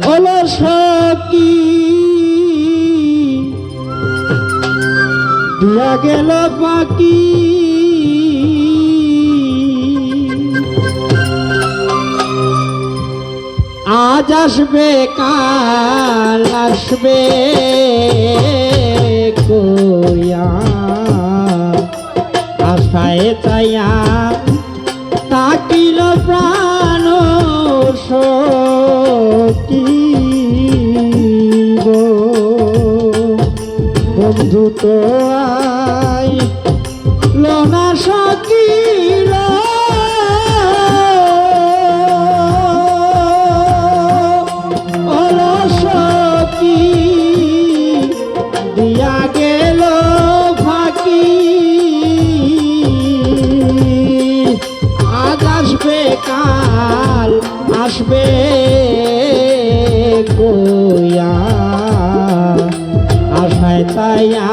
অলস কি দিয়া গেল বাকি আজ আসবে কাল আসবে কইয়া আশায় চাইয়া তাকিল প্রাণ সখী গো বন্ধু তো আইল না সখী দিয়া গেল ফাঁকি আজ আসবে কাল আসবে কইয়া আশায় তাইয়া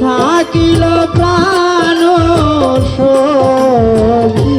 থাকিল প্রাণ সখী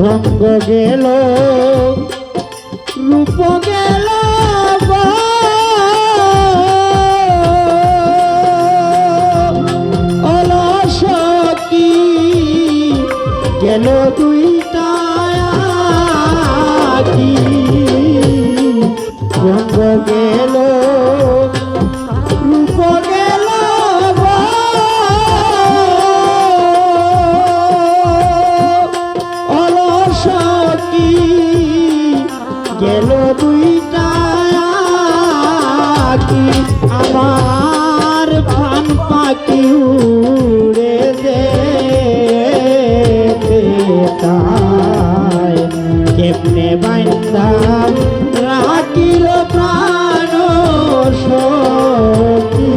রঙ্গ গেল রূপ গেল অলস কি গেল দুইটা কি রঙ্গ গেল রূপ গেল গেল দুইটা কি আমার প্রাণ পাখি উড়ে যেতে চায় কেমনে বাইন্দা রাখিল প্রাণ সখী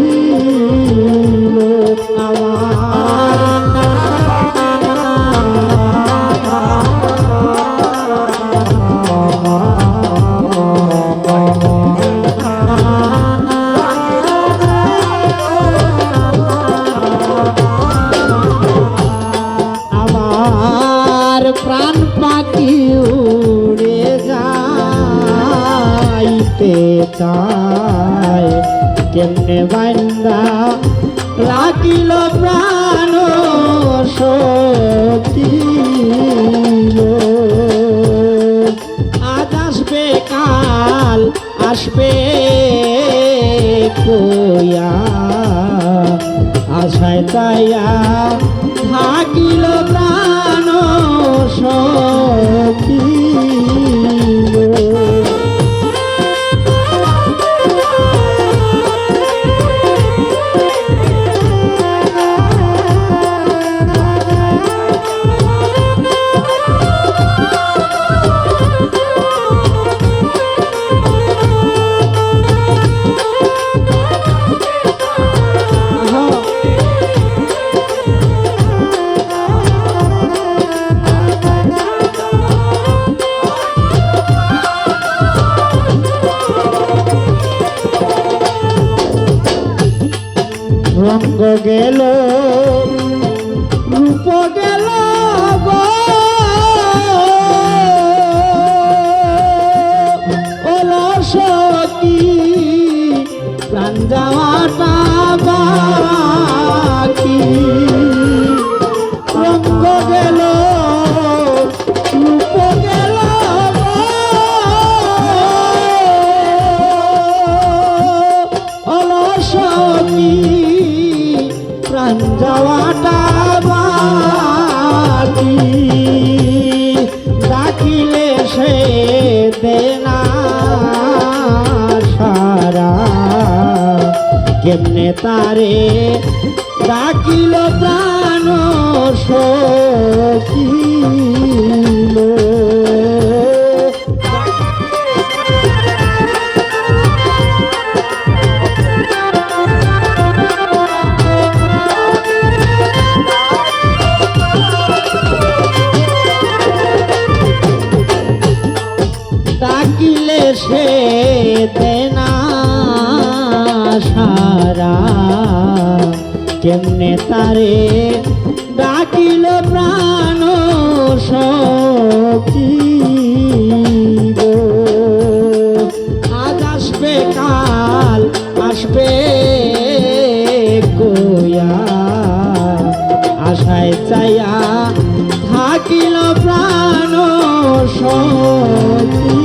প্রাণ পাখি উড়ে যাইতে চায় কেমনে বান্দা রাখিল প্রাণ সখী আজ আসবে কাল আসবে কইয়া আশায় তাইয়া থাকিল প্রাণ সখী রঙ্গ গেল রূপ গেল অলস কি প্রাণ যাওয়াটা বাকি রঙ্গ গেল রূপ গেল অলস কি প্রাণ যাওয়াটা বাকি ডাকিলে সে দেনা সারা কেমনে তারে ডাকিল প্রাণ সখিল ডাকিলে সে দেনা সারা কেমনে তারে ডাকিল প্রাণ সখী গো আজ আসবে কাল আসবে কইয়া আশায় চাইয়া থাকিল প্রাণ সখী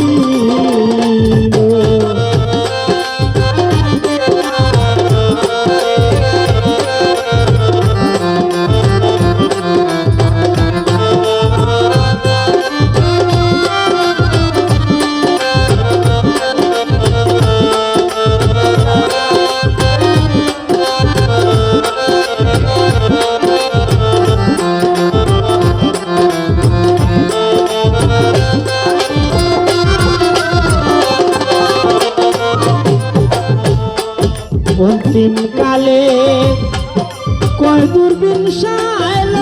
অন্তিম কালে কয় দূরবীন সাইল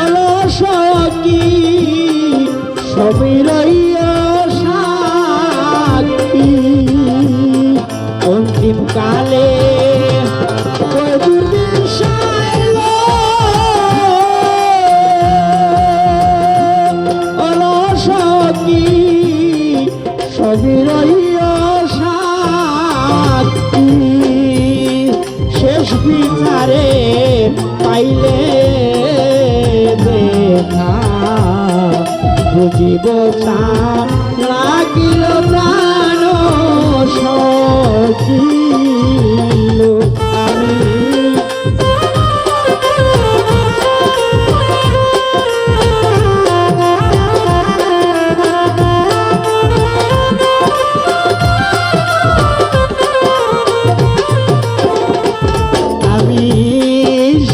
অলসকি সবই রইয়া সাক্ষী অন্তিম কালে কয় দূরবীন সাইল অলসকি সবিরইয়া সাক্ষী শেষ বিচারে পাইলে দেখা বুঝিব লাগিল প্রাণ সখিল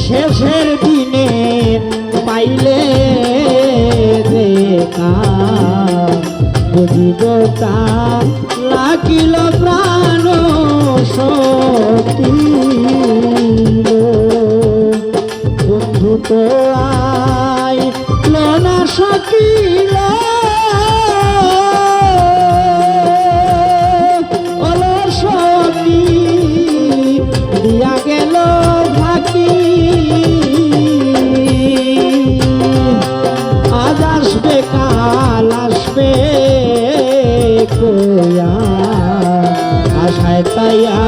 শেষের দিনে পাইলে দেখা বুঝিব তা লাগিল প্রাণ সখী বন্ধু তো আইল না সখিল অলসকি দিয়া গেল ফাঁকি আজ আসবে কাল আসবে কইয়া আশায় তাইয়া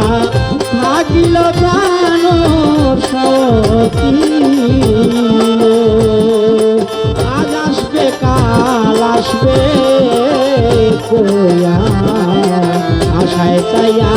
থাকিল প্রাণ সখী আজ আসবে কাল আসবে কইয়া আশায় চাইয়া